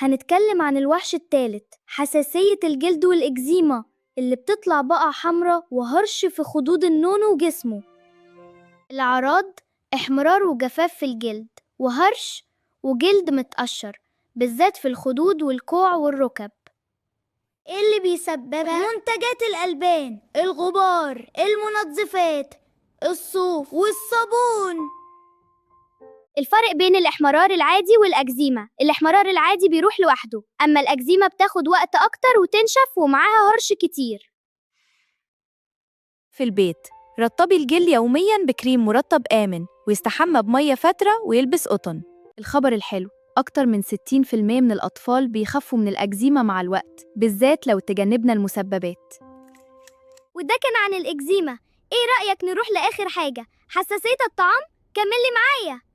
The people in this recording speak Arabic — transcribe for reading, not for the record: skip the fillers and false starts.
هنتكلم عن الوحش الثالث، حساسية الجلد والإكزيما اللي بتطلع بقع حمراء وهرش في خدود النونو وجسمه. الأعراض: احمرار وجفاف في الجلد، وهرش وجلد متقشر بالذات في الخدود والكوع والركب. ايه اللي بيسببها؟ منتجات الألبان، الغبار، المنظفات، الصوف والصابون. الفرق بين الاحمرار العادي والأكزيما: الاحمرار العادي بيروح لوحده، أما الأكزيما بتاخد وقت أكتر وتنشف ومعاها هرش كتير. في البيت، رطبي الجل يومياً بكريم مرطب آمن، ويستحمى بمية فترة ويلبس قطن. الخبر الحلو: أكتر من 60% من الأطفال بيخفوا من الأكزيما مع الوقت، بالذات لو تجنبنا المسببات. وده كان عن الإكزيما. ايه رأيك نروح لآخر حاجة، حساسية الطعام؟ كملي معايا.